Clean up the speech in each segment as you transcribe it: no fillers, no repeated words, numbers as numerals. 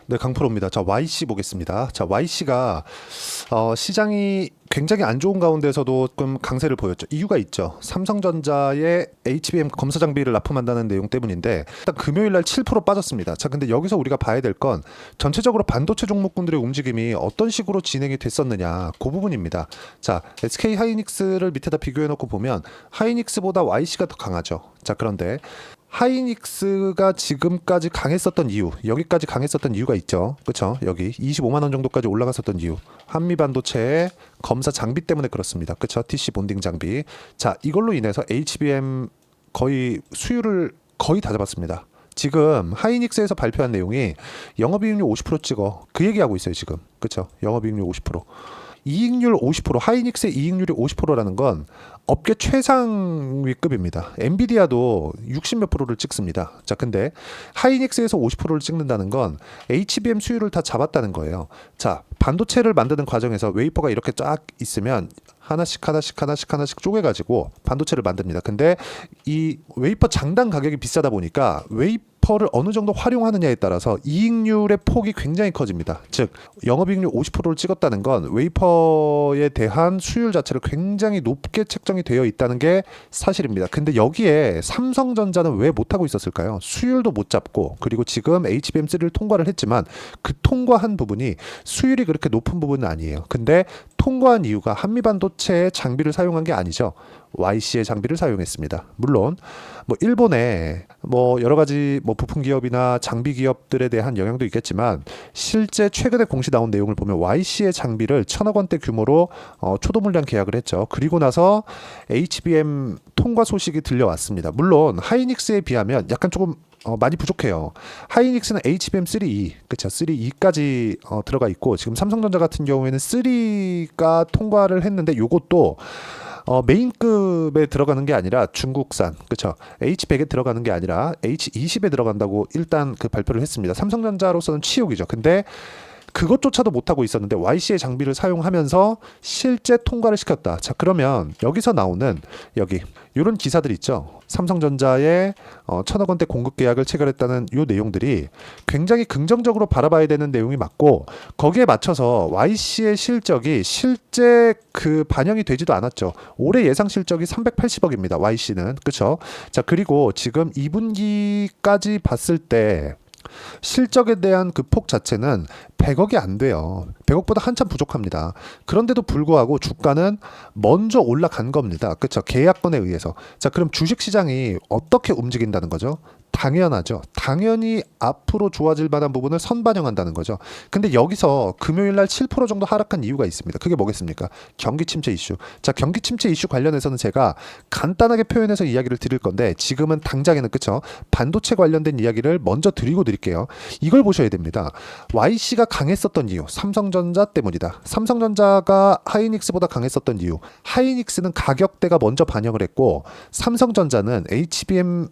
네, 강프로입니다. 자, YC 보겠습니다. 자, YC가 시장이 굉장히 안 좋은 가운데서도 좀 강세를 보였죠. 이유가 있죠. 삼성전자의 HBM 검사 장비를 납품한다는 내용 때문인데 일단 금요일 날 7% 빠졌습니다. 자, 근데 여기서 우리가 봐야 될 건 전체적으로 반도체 종목군들의 움직임이 어떤 식으로 진행이 됐었느냐, 그 부분입니다. 자, SK 하이닉스를 밑에다 비교해 놓고 보면 하이닉스보다 YC가 더 강하죠. 자, 그런데 하이닉스가 지금까지 강했었던 이유, 여기까지 강했었던 이유가 있죠. 그렇죠? 여기 25만 원 정도까지 올라갔었던 이유. 한미 반도체의 검사 장비 때문에 그렇습니다. 그렇죠? TC 본딩 장비. 자, 이걸로 인해서 HBM 거의 수율을 거의 다 잡았습니다. 지금 하이닉스에서 발표한 내용이 영업이익률 50% 찍어. 그 얘기하고 있어요, 지금. 그렇죠? 영업이익률 50%. 이익률 50%, 하이닉스의 이익률이 50%라는 건 업계 최상위급입니다. 엔비디아도 60몇 프로를 찍습니다. 자, 근데 하이닉스에서 50%를 찍는다는 건 HBM 수율을 다 잡았다는 거예요. 자, 반도체를 만드는 과정에서 웨이퍼가 이렇게 쫙 있으면 하나씩 쪼개가지고 반도체를 만듭니다. 근데 이 웨이퍼 장당 가격이 비싸다 보니까 웨이퍼를 어느 정도 활용하느냐에 따라서 이익률의 폭이 굉장히 커집니다. 즉 영업이익률 50%를 찍었다는 건 웨이퍼에 대한 수율 자체를 굉장히 높게 책정이 되어 있다는 게 사실입니다. 근데 여기에 삼성전자는 왜 못하고 있었을까요? 수율도 못 잡고, 그리고 지금 HBM3를 통과를 했지만 그 통과한 부분이 수율이 그렇게 높은 부분은 아니에요. 근데 통과한 이유가 한미반도체의 장비를 사용한 게 아니죠. YC의 장비를 사용했습니다. 물론 뭐 일본의 뭐 여러 가지 뭐 부품 기업이나 장비 기업들에 대한 영향도 있겠지만 실제 최근에 공시 나온 내용을 보면 YC의 장비를 1,000억 원대 규모로 초도 물량 계약을 했죠. 그리고 나서 HBM 통과 소식이 들려왔습니다. 물론 하이닉스에 비하면 약간 조금 많이 부족해요. 하이닉스는 HBM3E, 그쵸? 3E까지 들어가 있고, 지금 삼성전자 같은 경우에는 3가 통과를 했는데 요것도 메인급에 들어가는 게 아니라 중국산, 그쵸? H100에 들어가는 게 아니라 H20에 들어간다고 일단 그 발표를 했습니다. 삼성전자로서는 치욕이죠. 근데 그것조차도 못하고 있었는데 YC의 장비를 사용하면서 실제 통과를 시켰다. 자, 그러면 여기서 나오는 여기 이런 기사들 있죠. 삼성전자의 1,000억 원대 공급 계약을 체결했다는 이 내용들이 굉장히 긍정적으로 바라봐야 되는 내용이 맞고, 거기에 맞춰서 YC의 실적이 실제 그 반영이 되지도 않았죠. 올해 예상 실적이 380억입니다. YC는. 그렇죠? 자, 그리고 지금 2분기까지 봤을 때 실적에 대한 그 폭 자체는 100억이 안 돼요. 100억보다 한참 부족합니다. 그런데도 불구하고 주가는 먼저 올라간 겁니다. 그렇죠? 계약건에 의해서. 자, 그럼 주식 시장이 어떻게 움직인다는 거죠? 당연하죠. 당연히 앞으로 좋아질 만한 부분을 선반영한다는 거죠. 근데 여기서 금요일 날 7% 정도 하락한 이유가 있습니다. 그게 뭐겠습니까? 경기 침체 이슈. 자, 경기 침체 이슈 관련해서는 제가 간단하게 표현해서 이야기를 드릴 건데, 지금은 당장에는 그쵸? 반도체 관련된 이야기를 먼저 드릴게요. 이걸 보셔야 됩니다. YC가 강했었던 이유, 삼성전자 때문이다. 삼성전자가 하이닉스보다 강했었던 이유, 하이닉스는 가격대가 먼저 반영을 했고, 삼성전자는 HBM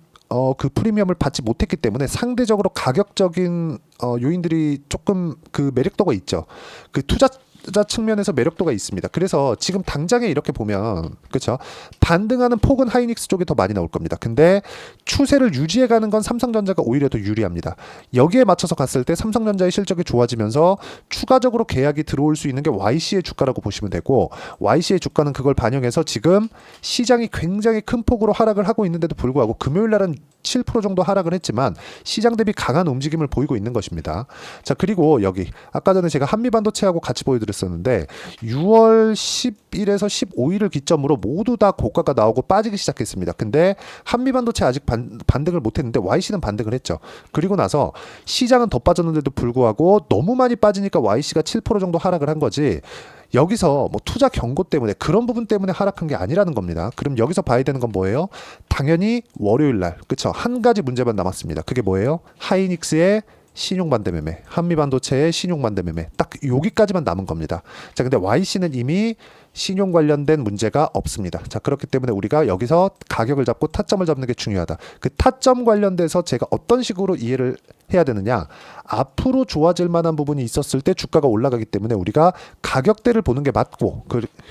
그 프리미엄을 받지 못했기 때문에 상대적으로 가격적인 요인들이 조금 그 매력도가 있죠. 그 투자자 측면에서 매력도가 있습니다. 그래서 지금 당장에 이렇게 보면 그렇죠? 반등하는 폭은 하이닉스 쪽이 더 많이 나올 겁니다. 근데 추세를 유지해가는 건 삼성전자가 오히려 더 유리합니다. 여기에 맞춰서 갔을 때 삼성전자의 실적이 좋아지면서 추가적으로 계약이 들어올 수 있는 게 YC의 주가라고 보시면 되고, YC의 주가는 그걸 반영해서 지금 시장이 굉장히 큰 폭으로 하락을 하고 있는데도 불구하고 금요일 날은 7% 정도 하락을 했지만 시장 대비 강한 움직임을 보이고 있는 것입니다. 자, 그리고 여기 아까 전에 제가 한미반도체하고 같이 보여드렸었는데 6월 10일에서 15일을 기점으로 모두 다 고가가 나오고 빠지기 시작했습니다. 근데 한미반도체 아직 반등을 못했는데 YC는 반등을 했죠. 그리고 나서 시장은 더 빠졌는데도 불구하고 너무 많이 빠지니까 YC가 7% 정도 하락을 한 거지, 여기서 뭐 투자 경고 때문에 그런 부분 때문에 하락한 게 아니라는 겁니다. 그럼 여기서 봐야 되는 건 뭐예요? 당연히 월요일 날, 그쵸? 한 가지 문제만 남았습니다. 그게 뭐예요? 하이닉스의 신용반대 매매, 한미반도체의 신용반대 매매, 딱 여기까지만 남은 겁니다. 자, 근데 YC는 이미 신용 관련된 문제가 없습니다. 자, 그렇기 때문에 우리가 여기서 가격을 잡고 타점을 잡는 게 중요하다. 그 타점 관련돼서 제가 어떤 식으로 이해를 해야 되느냐? 앞으로 좋아질 만한 부분이 있었을 때 주가가 올라가기 때문에 우리가 가격대를 보는 게 맞고,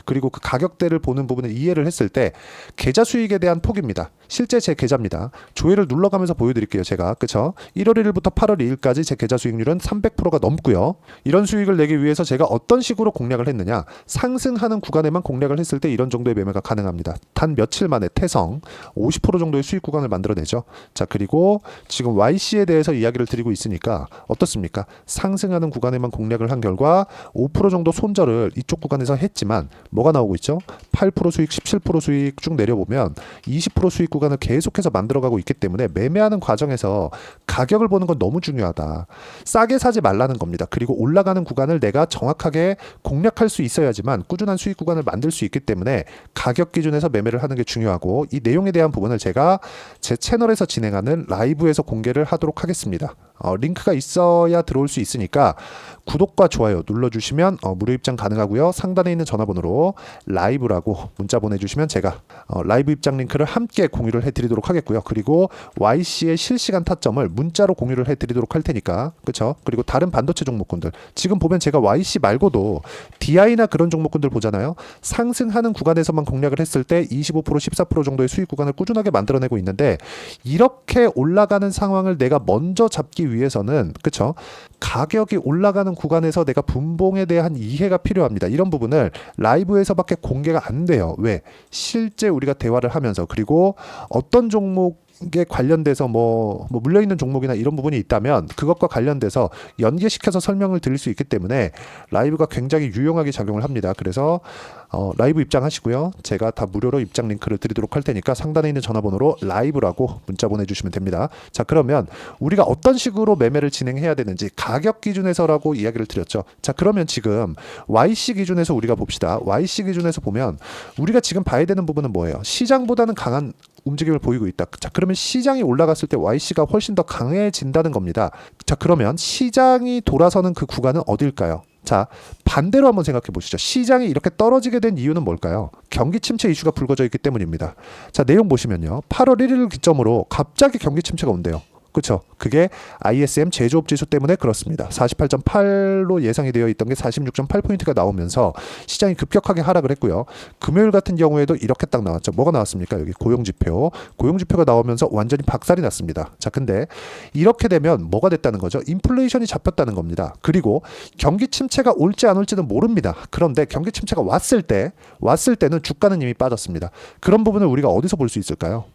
그리고 그 가격대를 보는 부분을 이해를 했을 때 계좌 수익에 대한 폭입니다. 실제 제 계좌입니다. 조회를 눌러가면서 보여드릴게요. 제가 그쵸? 1월 1일부터 8월 2일까지 제 계좌 수익률은 300%가 넘고요. 이런 수익을 내기 위해서 제가 어떤 식으로 공략을 했느냐? 상승하는 구간에만 공략을 했을 때 이런 정도의 매매가 가능합니다. 단 며칠 만에 태성 50% 정도의 수익 구간을 만들어내죠. 자, 그리고 지금 YC에 대해서 이야기를 드리고 있으니까 어떻습니까? 상승하는 구간에만 공략을 한 결과 5% 정도 손절을 이쪽 구간에서 했지만 뭐가 나오고 있죠? 8% 수익, 17% 수익 쭉 내려보면 20% 수익 구간을 계속해서 만들어가고 있기 때문에 매매하는 과정에서 가격을 보는 건 너무 중요하다. 싸게 사지 말라는 겁니다. 그리고 올라가는 구간을 내가 정확하게 공략할 수 있어야지만 꾸준한 수익 구간을 만들 수 있기 때문에 가격 기준에서 매매를 하는 게 중요하고, 이 내용에 대한 부분을 제가 제 채널에서 진행하는 라이브에서 공개를 하도록 하겠습니다. 링크가 있어야 들어올 수 있으니까 구독과 좋아요 눌러주시면 무료 입장 가능하고요. 상단에 있는 전화번호로 라이브라고 문자 보내주시면 제가 라이브 입장 링크를 함께 공유를 해드리도록 하겠고요. 그리고 YC의 실시간 타점을 문자로 공유를 해드리도록 할 테니까, 그렇죠? 그리고 다른 반도체 종목군들 지금 보면 제가 YC 말고도 DI나 그런 종목군들 보잖아요. 상승하는 구간에서만 공략을 했을 때 25% 14% 정도의 수익 구간을 꾸준하게 만들어내고 있는데, 이렇게 올라가는 상황을 내가 먼저 잡기 위해서는 그쵸? 가격이 올라가는 구간에서 내가 분봉에 대한 이해가 필요합니다. 이런 부분을 라이브에서밖에 공개가 안 돼요. 왜? 실제 우리가 대화를 하면서, 그리고 어떤 종목에 관련돼서 뭐 물려있는 종목이나 이런 부분이 있다면 그것과 관련돼서 연계시켜서 설명을 드릴 수 있기 때문에 라이브가 굉장히 유용하게 작용을 합니다. 그래서 라이브 입장하시고요. 제가 다 무료로 입장 링크를 드리도록 할 테니까 상단에 있는 전화번호로 라이브라고 문자 보내주시면 됩니다. 자, 그러면 우리가 어떤 식으로 매매를 진행해야 되는지 가격 기준에서라고 이야기를 드렸죠. 자, 그러면 지금 YC 기준에서 우리가 봅시다. YC 기준에서 보면 우리가 지금 봐야 되는 부분은 뭐예요? 시장보다는 강한 움직임을 보이고 있다. 자, 그러면 시장이 올라갔을 때 YC가 훨씬 더 강해진다는 겁니다. 자, 그러면 시장이 돌아서는 그 구간은 어딜까요? 자, 반대로 한번 생각해 보시죠. 시장이 이렇게 떨어지게 된 이유는 뭘까요? 경기 침체 이슈가 불거져 있기 때문입니다. 자, 내용 보시면요. 8월 1일을 기점으로 갑자기 경기 침체가 온대요. 그렇죠? 그게 ISM 제조업 지수 때문에 그렇습니다. 48.8로 예상이 되어 있던 게 46.8포인트가 나오면서 시장이 급격하게 하락을 했고요. 금요일 같은 경우에도 이렇게 딱 나왔죠. 뭐가 나왔습니까? 여기 고용지표. 고용지표가 나오면서 완전히 박살이 났습니다. 자, 근데 이렇게 되면 뭐가 됐다는 거죠? 인플레이션이 잡혔다는 겁니다. 그리고 경기 침체가 올지 안 올지는 모릅니다. 그런데 경기 침체가 왔을 때는 주가는 이미 빠졌습니다. 그런 부분을 우리가 어디서 볼 수 있을까요?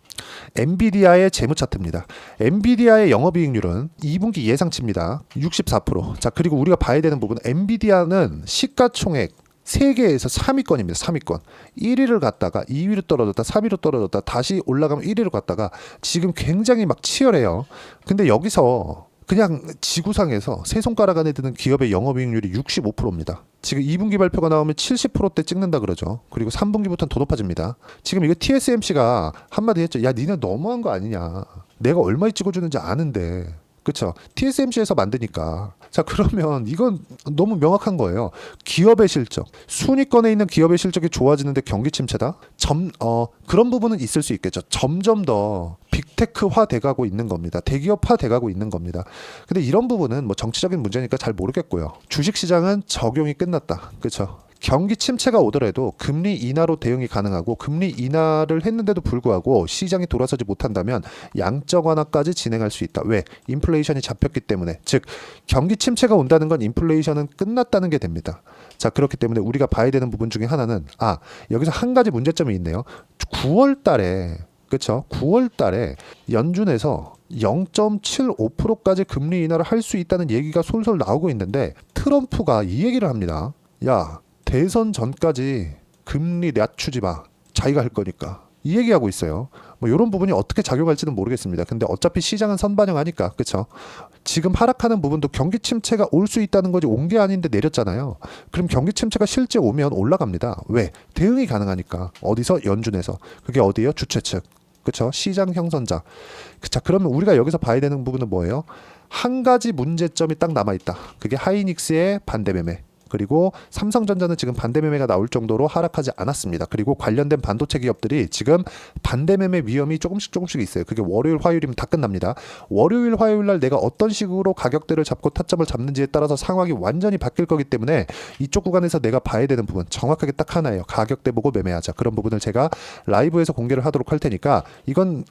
엔비디아의 재무 차트입니다. 엔비디아의 영업이익률은 2분기 예상치입니다. 64%. 자, 그리고 우리가 봐야 되는 부분은 엔비디아는 시가총액 세계에서 3위권입니다. 3위권. 1위를 갔다가 2위로 떨어졌다, 3위로 떨어졌다, 다시 올라가면 1위로 갔다가 지금 굉장히 막 치열해요. 근데 여기서 그냥 지구상에서 세 손가락 안에 드는 기업의 영업이익률이 65%입니다. 지금 2분기 발표가 나오면 70%대 찍는다 그러죠. 그리고 3분기부터는 더 높아집니다. 지금 이거 TSMC가 한마디 했죠. 야, 니네 너무한 거 아니냐. 내가 얼마에 찍어주는지 아는데. 그렇죠. TSMC에서 만드니까. 자, 그러면 이건 너무 명확한 거예요. 기업의 실적, 순위권에 있는 기업의 실적이 좋아지는데 경기 침체다? 그런 부분은 있을 수 있겠죠. 점점 더 빅테크화 돼가고 있는 겁니다. 대기업화 돼가고 있는 겁니다. 근데 이런 부분은 뭐 정치적인 문제니까 잘 모르겠고요. 주식시장은 적용이 끝났다. 그렇죠. 경기 침체가 오더라도 금리 인하로 대응이 가능하고, 금리 인하를 했는데도 불구하고 시장이 돌아서지 못한다면 양적 완화까지 진행할 수 있다. 왜? 인플레이션이 잡혔기 때문에. 즉, 경기 침체가 온다는 건 인플레이션은 끝났다는 게 됩니다. 자, 그렇기 때문에 우리가 봐야 되는 부분 중에 하나는 여기서 한 가지 문제점이 있네요. 9월 달에, 그렇죠? 9월 달에 연준에서 0.75%까지 금리 인하를 할 수 있다는 얘기가 솔솔 나오고 있는데, 트럼프가 이 얘기를 합니다. 야, 대선 전까지 금리 낮추지 마. 자기가 할 거니까. 이 얘기하고 있어요. 뭐 이런 부분이 어떻게 작용할지는 모르겠습니다. 근데 어차피 시장은 선반영하니까. 그렇죠? 지금 하락하는 부분도 경기 침체가 올 수 있다는 거지 온 게 아닌데 내렸잖아요. 그럼 경기 침체가 실제 오면 올라갑니다. 왜? 대응이 가능하니까. 어디서? 연준에서. 그게 어디예요? 주최 측. 그렇죠? 시장 형선자. 자, 그러면 우리가 여기서 봐야 되는 부분은 뭐예요? 한 가지 문제점이 딱 남아있다. 그게 하이닉스의 반대 매매. 그리고 삼성전자는 지금 반대 매매가 나올 정도로 하락하지 않았습니다. 그리고 관련된 반도체 기업들이 지금 반대 매매 위험이 조금씩 있어요. 그게 월요일, 화요일이면 다 끝납니다. 월요일, 화요일 날 내가 어떤 식으로 가격대를 잡고 타점을 잡는지에 따라서 상황이 완전히 바뀔 거기 때문에 이쪽 구간에서 내가 봐야 되는 부분 정확하게 딱 하나예요. 가격대 보고 매매하자. 그런 부분을 제가 라이브에서 공개를 하도록 할 테니까 이건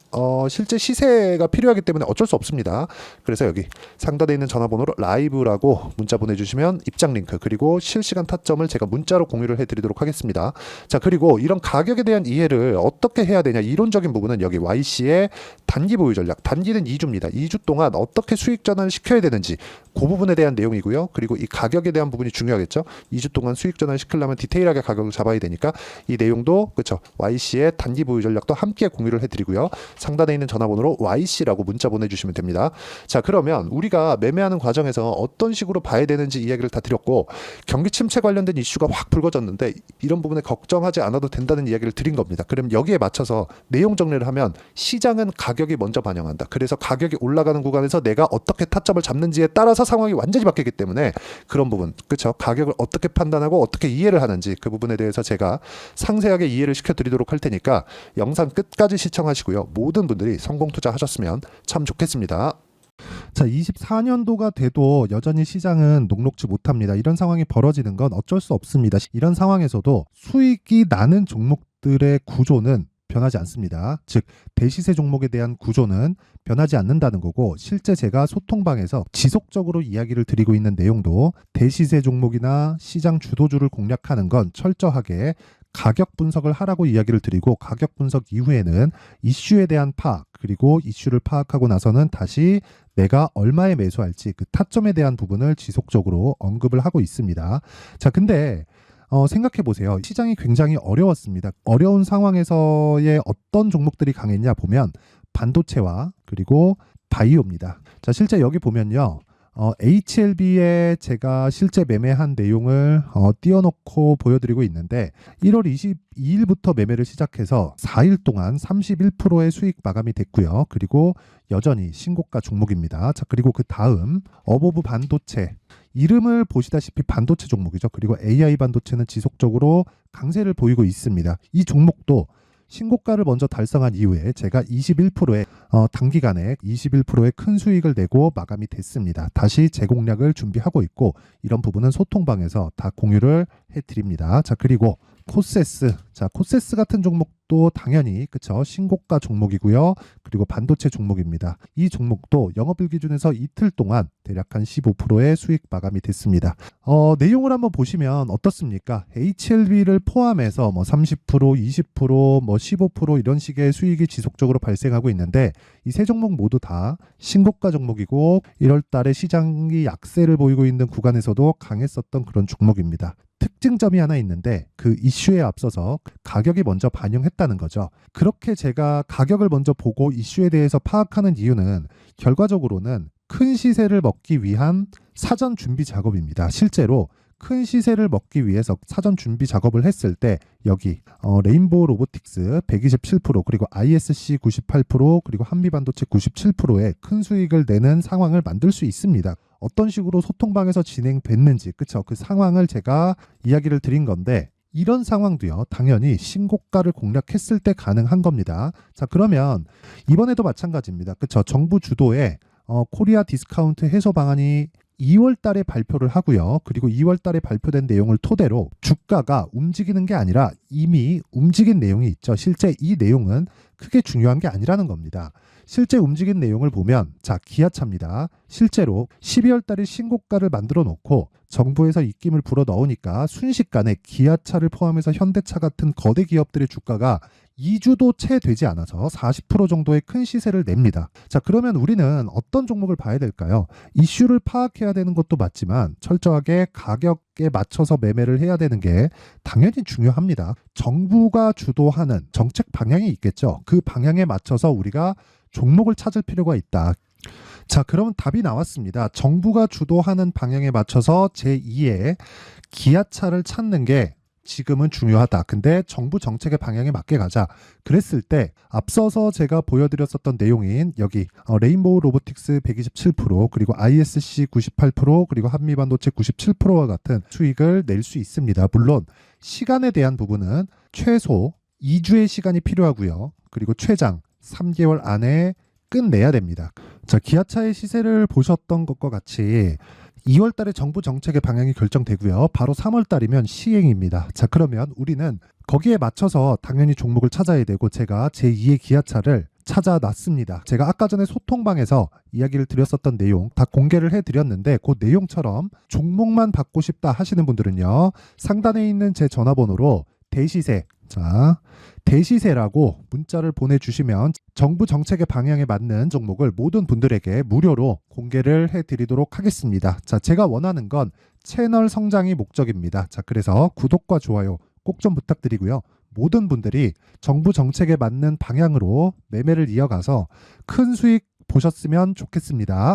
실제 시세가 필요하기 때문에 어쩔 수 없습니다. 그래서 여기 상단에 있는 전화번호로 라이브라고 문자 보내주시면 입장 링크 그리고 실시간 타점을 제가 문자로 공유를 해드리도록 하겠습니다. 자, 그리고 이런 가격에 대한 이해를 어떻게 해야 되냐, 이론적인 부분은 여기 YC의 단기 보유 전략, 단기는 2주입니다. 2주 동안 어떻게 수익 전환을 시켜야 되는지 그 부분에 대한 내용이고요. 그리고 이 가격에 대한 부분이 중요하겠죠. 2주 동안 수익 전환을 시키려면 디테일하게 가격을 잡아야 되니까 이 내용도 그렇죠. YC의 단기 보유 전략도 함께 공유를 해드리고요. 상단에 있는 전화번호로 YC라고 문자 보내주시면 됩니다. 자, 그러면 우리가 매매하는 과정에서 어떤 식으로 봐야 되는지 이야기를 다 드렸고, 경기 침체 관련된 이슈가 확 불거졌는데 이런 부분에 걱정하지 않아도 된다는 이야기를 드린 겁니다. 그럼 여기에 맞춰서 내용 정리를 하면 시장은 가격이 먼저 반영한다. 그래서 가격이 올라가는 구간에서 내가 어떻게 타점을 잡는지에 따라서 상황이 완전히 바뀌기 때문에 그런 부분, 그렇죠? 가격을 어떻게 판단하고 어떻게 이해를 하는지 그 부분에 대해서 제가 상세하게 이해를 시켜드리도록 할 테니까 영상 끝까지 시청하시고요. 모든 분들이 성공 투자하셨으면 참 좋겠습니다. 자, 24년도가 돼도 여전히 시장은 녹록지 못합니다. 이런 상황이 벌어지는 건 어쩔 수 없습니다. 이런 상황에서도 수익이 나는 종목들의 구조는 변하지 않습니다. 즉, 대시세 종목에 대한 구조는 변하지 않는다는 거고, 실제 제가 소통방에서 지속적으로 이야기를 드리고 있는 내용도 대시세 종목이나 시장 주도주를 공략하는 건 철저하게 가격 분석을 하라고 이야기를 드리고, 가격 분석 이후에는 이슈에 대한 파악, 그리고 이슈를 파악하고 나서는 다시 내가 얼마에 매수할지 그 타점에 대한 부분을 지속적으로 언급을 하고 있습니다. 자, 근데 생각해 보세요. 시장이 굉장히 어려웠습니다. 어려운 상황에서의 어떤 종목들이 강했냐 보면 반도체와 그리고 바이오입니다. 자, 실제 여기 보면요. HLB에 제가 실제 매매한 내용을 띄워놓고 보여드리고 있는데 1월 22일부터 매매를 시작해서 4일 동안 31%의 수익 마감이 됐고요. 그리고 여전히 신고가 종목입니다. 자, 그리고 그 다음 어보브 반도체, 이름을 보시다시피 반도체 종목이죠. 그리고 AI 반도체는 지속적으로 강세를 보이고 있습니다. 이 종목도 신고가를 먼저 달성한 이후에 제가 21%의 단기간에 21%의 큰 수익을 내고 마감이 됐습니다. 다시 재공략을 준비하고 있고, 이런 부분은 소통방에서 다 공유를 해드립니다. 자, 그리고 코세스, 자, 코세스 같은 종목도 당연히 그쵸, 신고가 종목이고요. 그리고 반도체 종목입니다. 이 종목도 영업일 기준에서 이틀 동안 대략 한 15%의 수익 마감이 됐습니다. 내용을 한번 보시면 어떻습니까? HLB를 포함해서 뭐 30%, 20%, 뭐 15% 이런 식의 수익이 지속적으로 발생하고 있는데, 이 세 종목 모두 다 신고가 종목이고 1월 달에 시장이 약세를 보이고 있는 구간에서도 강했었던 그런 종목입니다. 특징점이 하나 있는데 그 이슈에 앞서서 가격이 먼저 반영했다는 거죠. 그렇게 제가 가격을 먼저 보고 이슈에 대해서 파악하는 이유는 결과적으로는 큰 시세를 먹기 위한 사전 준비 작업입니다. 실제로 큰 시세를 먹기 위해서 사전 준비 작업을 했을 때 여기 레인보우 로보틱스 127%, 그리고 ISC 98%, 그리고 한미반도체 97%의 큰 수익을 내는 상황을 만들 수 있습니다. 어떤 식으로 소통방에서 진행됐는지, 그쵸? 그 상황을 제가 이야기를 드린 건데, 이런 상황도요, 당연히 신고가를 공략했을 때 가능한 겁니다. 자, 그러면 이번에도 마찬가지입니다. 그쵸? 정부 주도의 코리아 디스카운트 해소 방안이 2월 달에 발표를 하고요. 그리고 2월 달에 발표된 내용을 토대로 주가가 움직이는 게 아니라 이미 움직인 내용이 있죠. 실제 이 내용은 크게 중요한 게 아니라는 겁니다. 실제 움직인 내용을 보면, 자, 기아차입니다. 실제로 12월 달에 신고가를 만들어 놓고 정부에서 입김을 불어 넣으니까 순식간에 기아차를 포함해서 현대차 같은 거대 기업들의 주가가 2주도 채 되지 않아서 40% 정도의 큰 시세를 냅니다. 자, 그러면 우리는 어떤 종목을 봐야 될까요? 이슈를 파악해야 되는 것도 맞지만 철저하게 가격에 맞춰서 매매를 해야 되는 게 당연히 중요합니다. 정부가 주도하는 정책 방향이 있겠죠. 그 방향에 맞춰서 우리가 종목을 찾을 필요가 있다. 자, 그러면 답이 나왔습니다. 정부가 주도하는 방향에 맞춰서 제2의 기아차를 찾는 게 지금은 중요하다. 근데 정부 정책의 방향에 맞게 가자. 그랬을 때 앞서서 제가 보여드렸었던 내용인 여기 레인보우 로보틱스 127% 그리고 ISC 98% 그리고 한미반도체 97%와 같은 수익을 낼 수 있습니다. 물론 시간에 대한 부분은 최소 2주의 시간이 필요하고요. 그리고 최장 3개월 안에 끝내야 됩니다. 자, 기아차의 시세를 보셨던 것과 같이 2월 달에 정부 정책의 방향이 결정되고요. 바로 3월 달이면 시행입니다. 자, 그러면 우리는 거기에 맞춰서 당연히 종목을 찾아야 되고 제가 제2의 기아차를 찾아놨습니다. 제가 아까 전에 소통방에서 이야기를 드렸었던 내용 다 공개를 해드렸는데 그 내용처럼 종목만 받고 싶다 하시는 분들은요. 상단에 있는 제 전화번호로 대시세, 자, 대시세라고 문자를 보내주시면 정부 정책의 방향에 맞는 종목을 모든 분들에게 무료로 공개를 해드리도록 하겠습니다. 자, 제가 원하는 건 채널 성장이 목적입니다. 자, 그래서 구독과 좋아요 꼭 좀 부탁드리고요. 모든 분들이 정부 정책에 맞는 방향으로 매매를 이어가서 큰 수익 보셨으면 좋겠습니다.